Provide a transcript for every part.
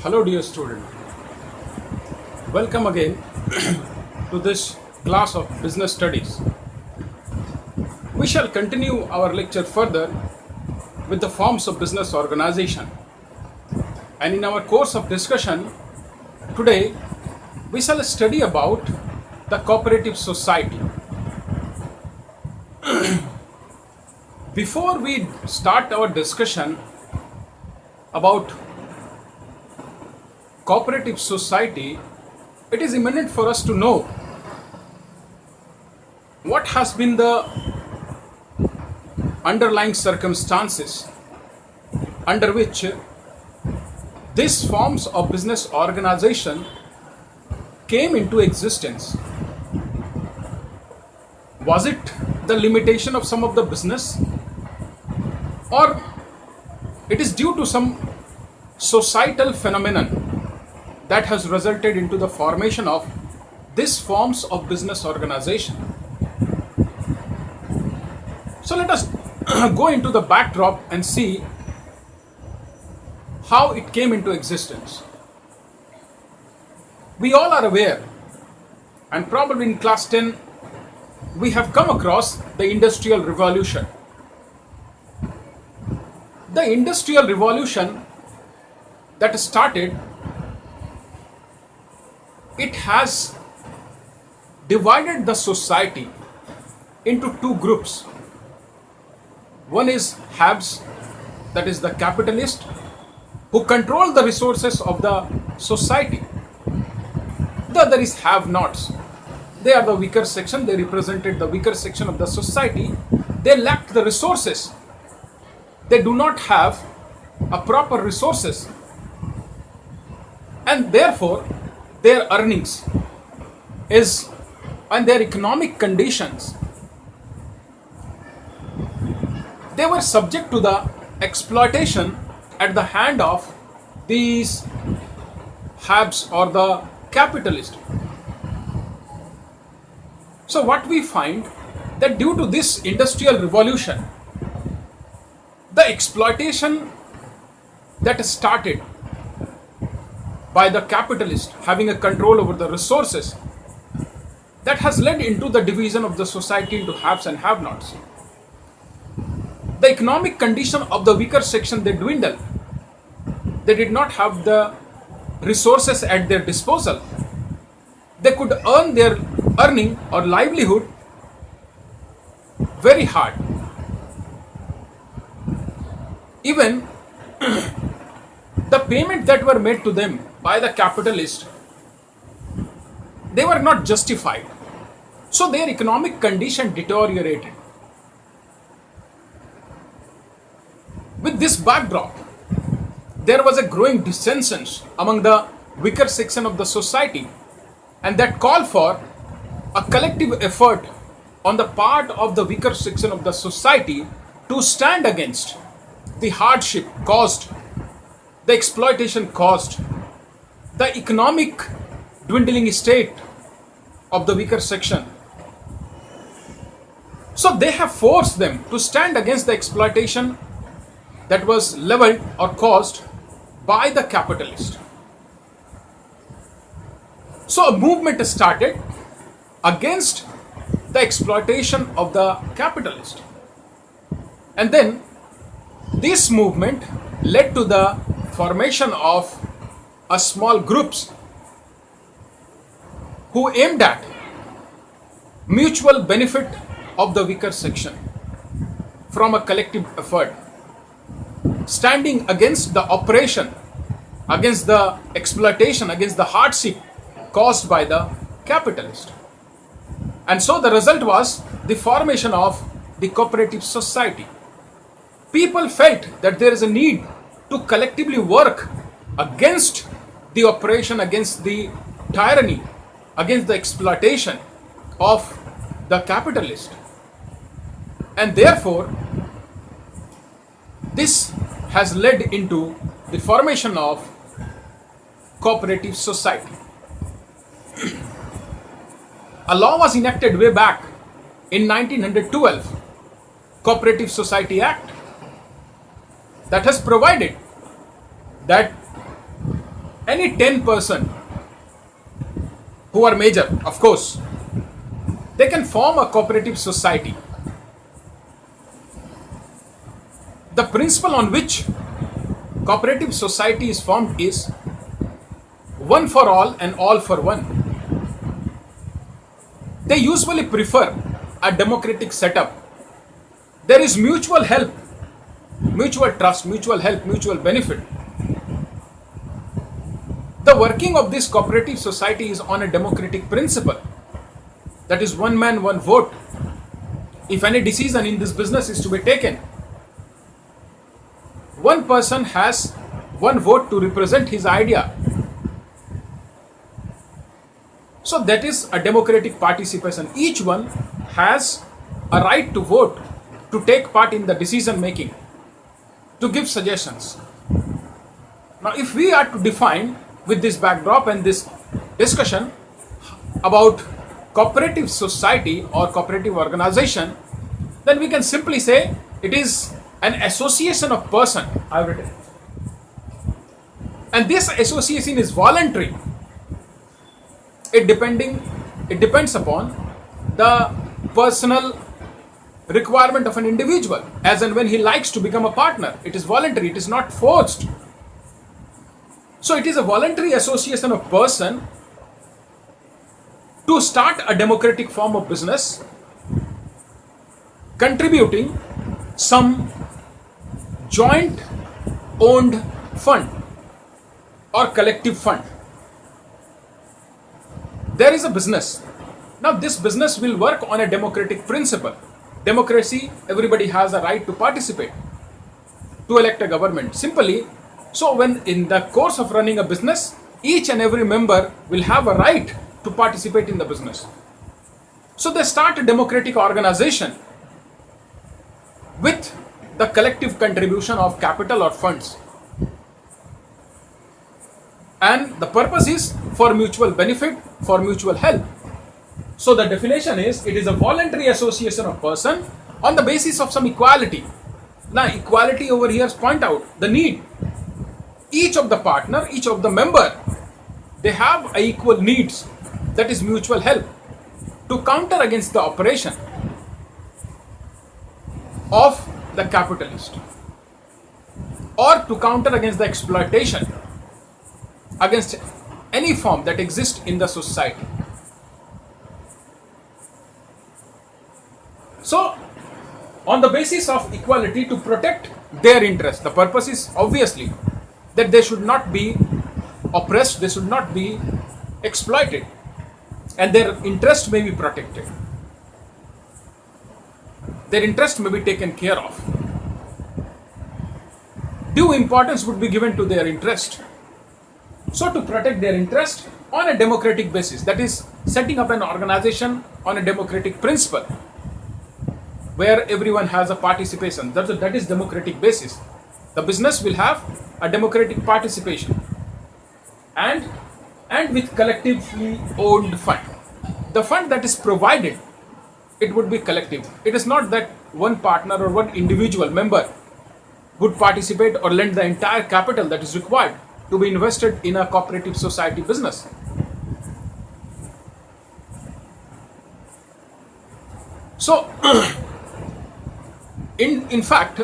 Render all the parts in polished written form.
Hello, dear student. Welcome again to this class of business studies. We shall continue our lecture further with the forms of business organization. And in our course of discussion, today we shall study about the cooperative society. Before we start our discussion about cooperative society, it is imminent for us to know what has been the underlying circumstances under which these forms of business organization came into existence. Was it the limitation of some of the business, or it is due to some societal phenomenon that has resulted into the formation of these forms of business organization? So let us go into the backdrop and see how it came into existence. We all are aware, and probably in class 10 we have come across the Industrial Revolution. The Industrial Revolution that started, it has divided the society into two groups. One is haves, that is the capitalist, who control the resources of the society. The other is have-nots. They are the weaker section. They represented the weaker section of the society. They lacked the resources. They do not have a proper resources, and therefore their earnings is and their economic conditions, they were subject to the exploitation at the hand of these haves or the capitalist. So what we find, that due to this industrial revolution, the exploitation that started by the capitalist having a control over the resources, that has led into the division of the society into haves and have-nots. The economic condition of the weaker section, they dwindled. They did not have the resources at their disposal. They could earn their earning or livelihood very hard. Even the payment that were made to them by the capitalist, they were not justified. So their economic condition deteriorated. With this backdrop, there was a growing dissension among the weaker section of the society, and that called for a collective effort on the part of the weaker section of the society to stand against the hardship caused, the exploitation caused, the economic dwindling state of the weaker section. So they have forced them to stand against the exploitation that was leveled or caused by the capitalist. So a movement started against the exploitation of the capitalist. And then this movement led to the formation of a small groups who aimed at mutual benefit of the weaker section from a collective effort, standing against the oppression, against the exploitation, against the hardship caused by the capitalist. And so the result was the formation of the cooperative society. People felt that there is a need to collectively work against the oppression, against the tyranny, against the exploitation of the capitalist. And therefore, this has led into the formation of cooperative society. A law was enacted way back in 1912, Cooperative Society Act, that has provided that any 10% who are major, of course, they can form a cooperative society. The principle on which cooperative society is formed is one for all and all for one. They usually prefer a democratic setup. There is mutual help, mutual trust, mutual help, mutual benefit. The working of this cooperative society is on a democratic principle. That is one man, one vote. If any decision in this business is to be taken, one person has one vote to represent his idea. So that is a democratic participation. Each one has a right to vote, to take part in the decision making, to give suggestions. Now, if we are to define with this backdrop and this discussion about cooperative society or cooperative organization, then we can simply say it is an association of person. I've written. And this association is voluntary. It depends upon the personal requirement of an individual, as and when he likes to become a partner. It is voluntary, it is not forced. So it is a voluntary association of person to start a democratic form of business, contributing some joint owned fund or collective fund. There is a business. Now this business will work on a democratic principle. Democracy, everybody has a right to participate, to elect a government. Simply, so when in the course of running a business, each and every member will have a right to participate in the business. So they start a democratic organization with the collective contribution of capital or funds. And the purpose is for mutual benefit, for mutual help. So the definition is, it is a voluntary association of person on the basis of some equality. Now equality over here point out the need. Each of the partner, each of the member, they have equal needs. That is mutual help to counter against the operation of the capitalist, or to counter against the exploitation, against any form that exists in the society. So, on the basis of equality, to protect their interests, the purpose is obviously that they should not be oppressed, they should not be exploited, and their interest may be protected. Their interest may be taken care of. Due importance would be given to their interest. So to protect their interest on a democratic basis, that is setting up an organization on a democratic principle, where everyone has a participation. That is democratic basis. The business will have a democratic participation and with collectively owned fund. The fund that is provided, it would be collective. It is not that one partner or one individual member would participate or lend the entire capital that is required to be invested in a cooperative society business. So, in fact,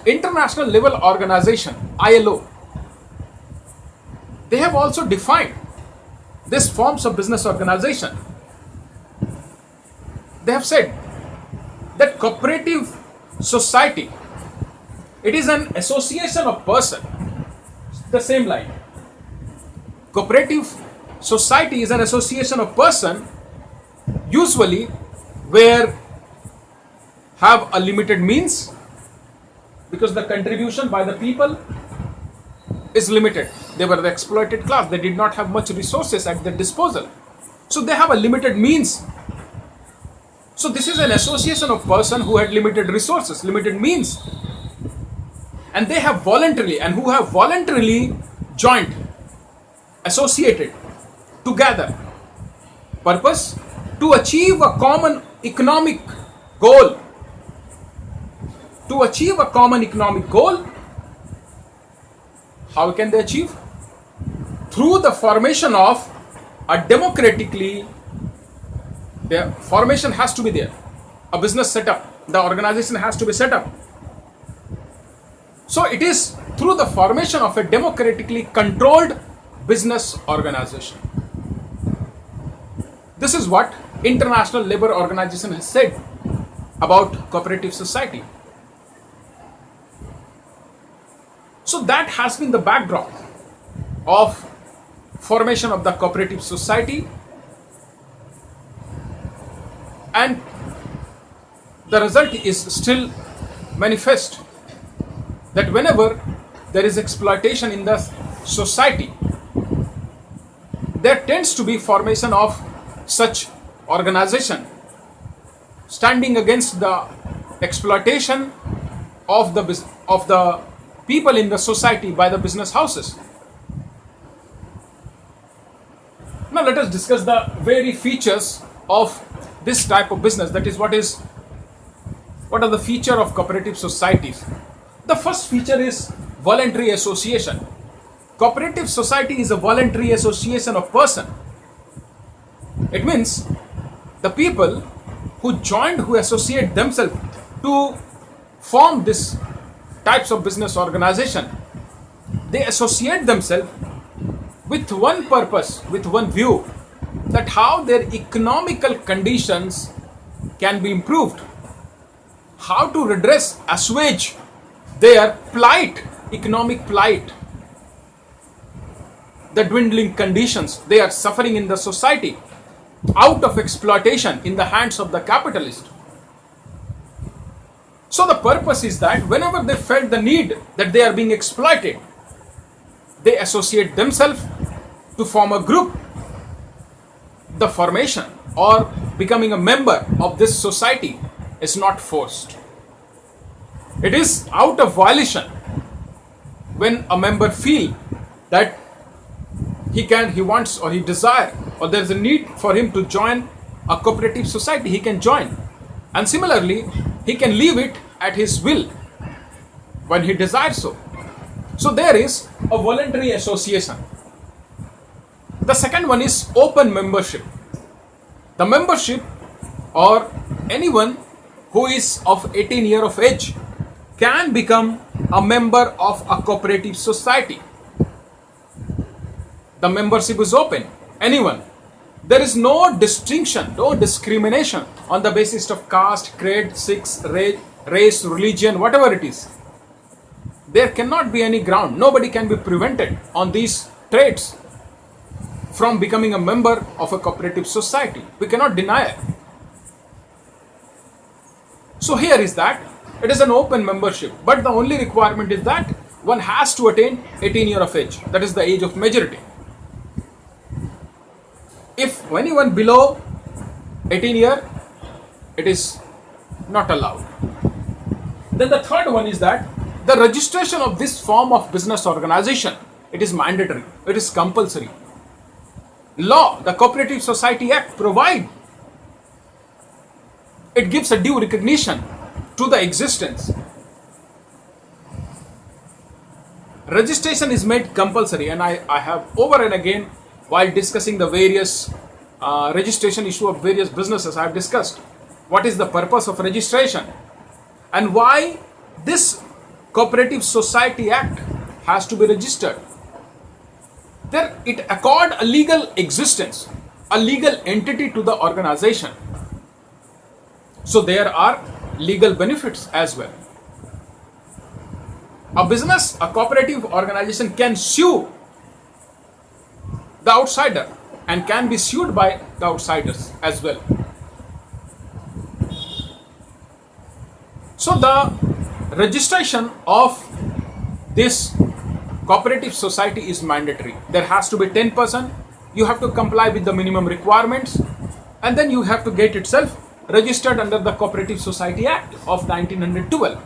international level organization, ILO, they have also defined these forms of business organization. They have said that cooperative society, it is an association of person. The same line. Cooperative society is an association of person, usually where have a limited means, because the contribution by the people is limited. They were the exploited class. They did not have much resources at their disposal. So they have a limited means. So this is an association of person who had limited resources, limited means. And they have voluntarily, and who have voluntarily joined, associated together. Purpose? To achieve a common economic goal. To achieve a common economic goal, how can they achieve? through the formation of a democratically, the formation has to be there, a business setup, the organization has to be set up. So it is through the formation of a democratically controlled business organization. This is what International Labour Organization has said about cooperative society. So that has been the backdrop of formation of the cooperative society, and the result is still manifest, that whenever there is exploitation in the society, there tends to be formation of such organization standing against the exploitation of the people in the society by the business houses. Now let us discuss the very features of this type of business. That is, what are the features of cooperative societies? The first feature is voluntary association. Cooperative society is a voluntary association of person. It means the people who associate themselves to form this types of business organization, they associate themselves with one purpose, with one view, that how their economical conditions can be improved, how to redress, assuage their plight, economic plight, the dwindling conditions they are suffering in the society out of exploitation in the hands of the capitalist. So the purpose is that whenever they felt the need that they are being exploited, they associate themselves to form a group. The formation or becoming a member of this society is not forced. It is out of violation. When a member feels that he wants or he desires, or there is a need for him to join a cooperative society, he can join. And similarly, he can leave it at his will when he desires so. So there is a voluntary association. The second one is open membership. The membership, or anyone who is of 18 years of age, can become a member of a cooperative society. The membership is open. Anyone. There is no distinction, no discrimination on the basis of caste, creed, sex, race, religion, whatever it is. There cannot be any ground. Nobody can be prevented on these traits from becoming a member of a cooperative society. We cannot deny it. So here is that it is an open membership, but the only requirement is that one has to attain 18 years of age. That is the age of majority. If anyone below 18 years, it is not allowed. Then the third one is that the registration of this form of business organization, it is mandatory, it is compulsory. Law, the Cooperative Society Act provide, it gives a due recognition to the existence. Registration is made compulsory, and I have over and again, while discussing the various registration issue of various businesses, I have discussed what is the purpose of registration and why this Cooperative Society Act has to be registered. There it accord a legal existence, a legal entity to the organization. So there are legal benefits as well. A business, a cooperative organization can sue the outsider and can be sued by the outsiders as well. So the registration of this cooperative society is mandatory. There has to be 10%. You have to comply with the minimum requirements, and then you have to get itself registered under the Cooperative Society Act of 1912.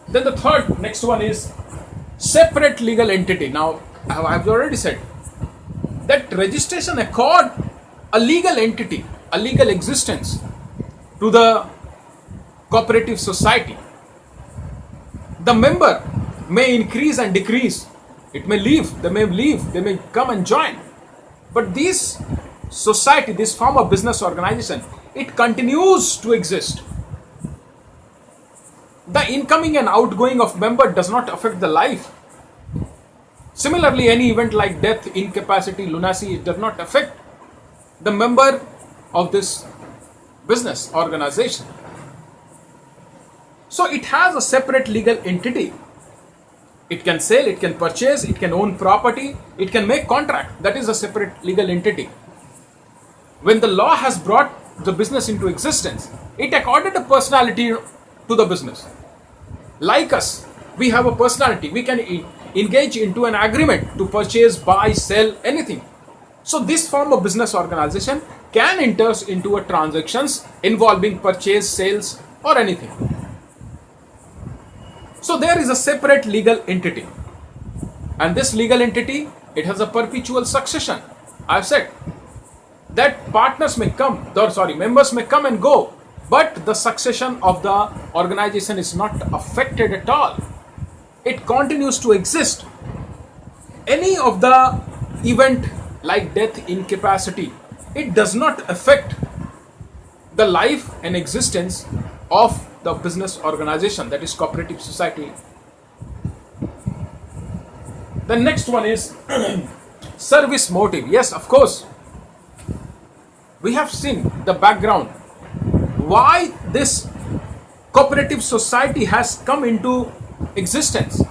Then the next one is separate legal entity. Now, I have already said that registration accord a legal entity, a legal existence to the cooperative society. The member may increase and decrease It may leave, they may come and join. But this society, this form of business organization, it continues to exist. The incoming and outgoing of member does not affect the life. Similarly, any event like death, incapacity, lunacy, it does not affect the member of this business organization. So it has a separate legal entity. It can sell, it can purchase, it can own property, it can make contract. That is a separate legal entity. When the law has brought the business into existence, it accorded a personality to the business. Like us, we have a personality. We can engage into an agreement to purchase, buy, sell, anything. So this form of business organization can enter into a transactions involving purchase, sales, or anything. So there is a separate legal entity. And this legal entity, it has a perpetual succession. I've said that members may come and go, but the succession of the organization is not affected at all. It continues to exist. Any of the event like death, incapacity, it does not affect the life and existence of the business organization, that is cooperative society. The next one is service motive. Yes, of course. We have seen the background. Why this cooperative society has come into existence.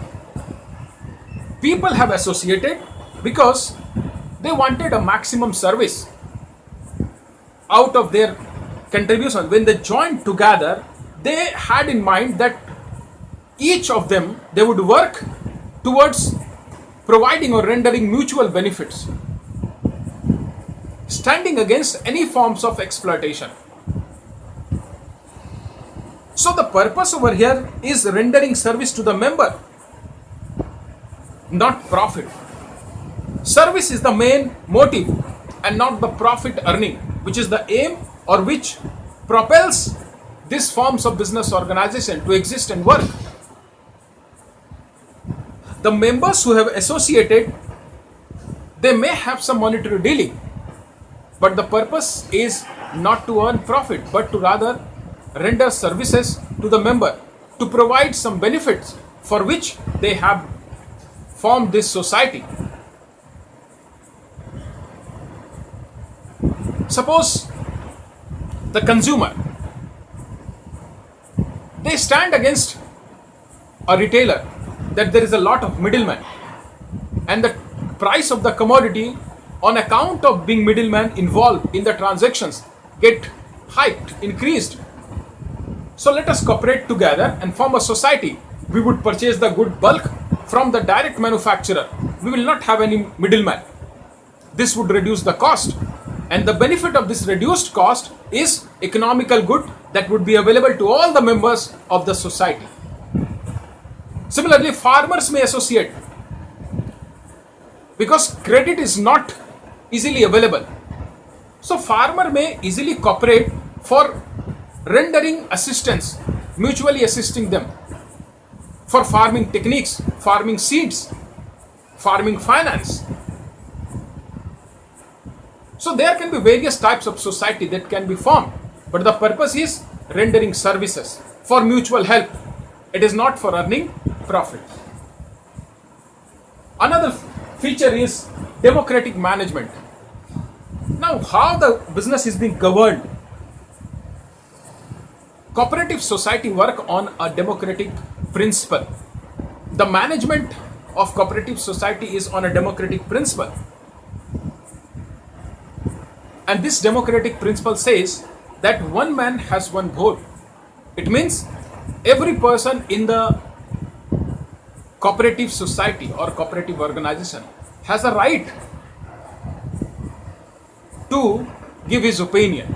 People have associated because they wanted a maximum service out of their contribution. When they joined together, they had in mind that each of them, they would work towards providing or rendering mutual benefits, standing against any forms of exploitation. So the purpose over here is rendering service to the member, not profit. Service is the main motive and not the profit earning, which is the aim or which propels these forms of business organization to exist and work. The members who have associated, they may have some monetary dealing, but the purpose is not to earn profit, but to rather render services to the member, to provide some benefits for which they have formed this society. Suppose the consumer, they stand against a retailer that there is a lot of middlemen and the price of the commodity on account of being middleman involved in the transactions get hiked, increased. So let us cooperate together and form a society. We would purchase the good bulk from the direct manufacturer. We will not have any middleman. This would reduce the cost. And the benefit of this reduced cost is economical good that would be available to all the members of the society. Similarly, farmers may associate because credit is not easily available. So farmer may easily cooperate for rendering assistance, mutually assisting them for farming techniques, farming seeds, farming finance. So there can be various types of society that can be formed, but the purpose is rendering services for mutual help. It is not for earning profit. Another feature is democratic management. Now, how the business is being governed? Cooperative society work on a democratic principle. The management of cooperative society is on a democratic principle. And this democratic principle says that one man has one vote. It means every person in the cooperative society or cooperative organization has a right to give his opinion.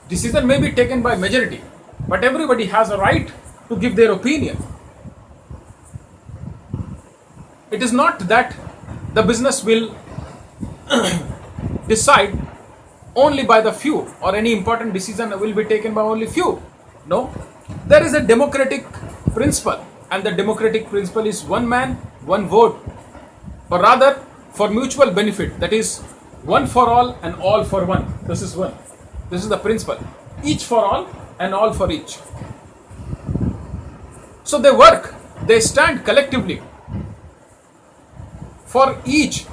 Decision may be taken by majority, but everybody has a right to give their opinion. It is not that the business will decide only by the few, or any important decision will be taken by only few. No, there is a democratic principle, and the democratic principle is one man, one vote, or rather for mutual benefit, that is one for all and all for one. This is one. This is the principle. Each for all and all for each. So they work, they stand collectively for each,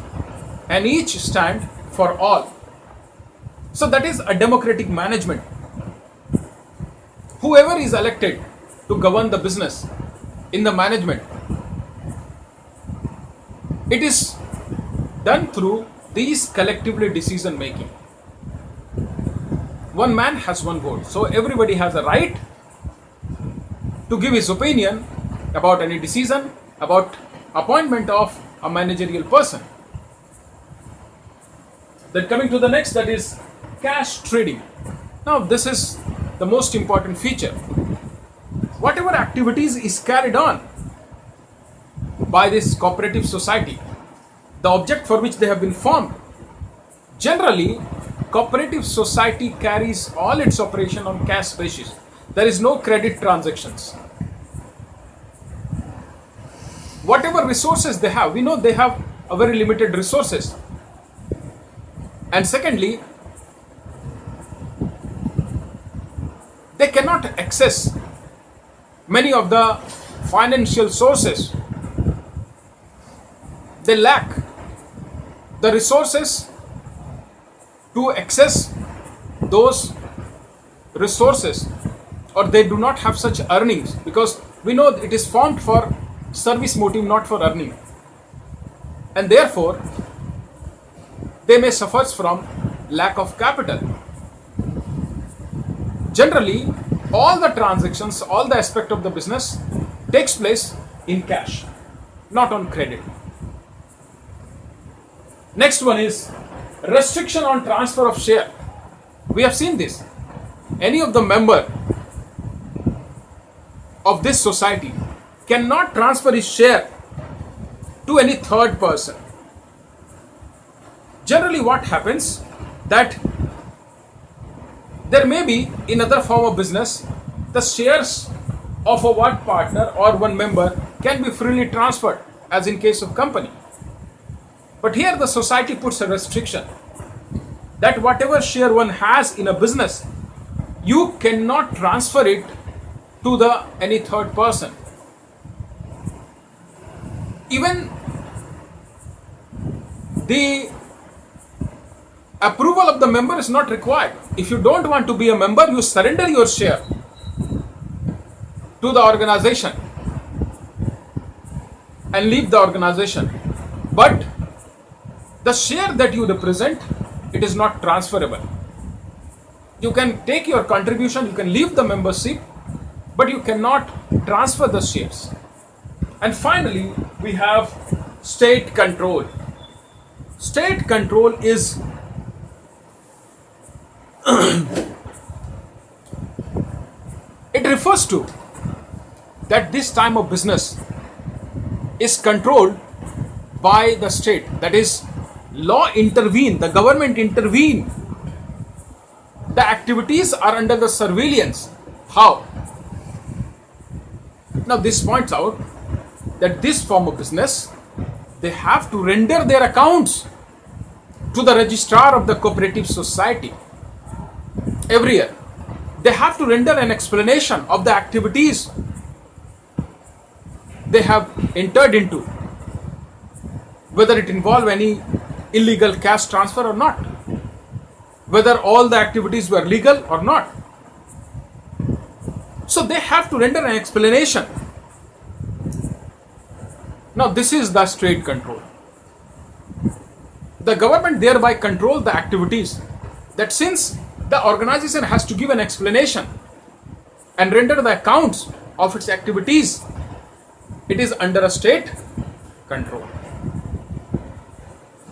and each stand for all. So that is a democratic management. Whoever is elected to govern the business in the management, it is done through these collectively decision making. One man has one vote, so everybody has a right to give his opinion about any decision, about appointment of a managerial person. Then coming to the next, that is cash trading. Now this is the most important feature. Whatever activities is carried on by this cooperative society, the object for which they have been formed, generally cooperative society carries all its operation on cash basis. There is no credit transactions. Whatever resources they have, we know they have a very limited resources. And secondly, they cannot access many of the financial sources. They lack the resources to access those resources, or they do not have such earnings, because we know it is formed for service motive, not for earning, and therefore they may suffer from lack of capital. Generally, all the transactions, all the aspect of the business takes place in cash, not on credit. Next one is restriction on transfer of share. We have seen this. Any of the member of this society cannot transfer his share to any third person. Generally what happens, that there may be in other form of business, the shares of a one partner or one member can be freely transferred, as in case of company. But here the society puts a restriction that whatever share one has in a business, you cannot transfer it to the any third person. Even the approval of the member is not required. If you don't want to be a member, you surrender your share to the organization and leave the organization. But the share that you represent, it is not transferable. You can take your contribution, you can leave the membership, but you cannot transfer the shares. And finally, we have state control. State control is it refers to that this time of business is controlled by the state. That is, law intervene, the government intervene. The activities are under the surveillance. How? Now this points out that this form of business, they have to render their accounts to the registrar of the cooperative society every year. They have to render an explanation of the activities they have entered into, whether it involve any illegal cash transfer or not, whether all the activities were legal or not. So they have to render an explanation. Now this is the state control. The government thereby controls the activities, that since the organization has to give an explanation and render the accounts of its activities, it is under a state control.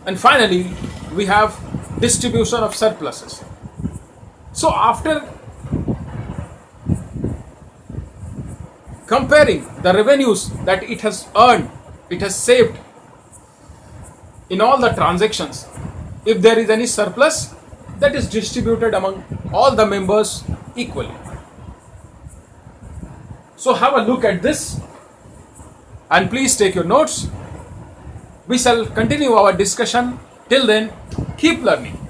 And finally, we have distribution of surpluses. So after comparing the revenues that it has earned, it has saved in all the transactions, if there is any surplus, that is distributed among all the members equally. So have a look at this and please take your notes. We shall continue our discussion. Till then, keep learning.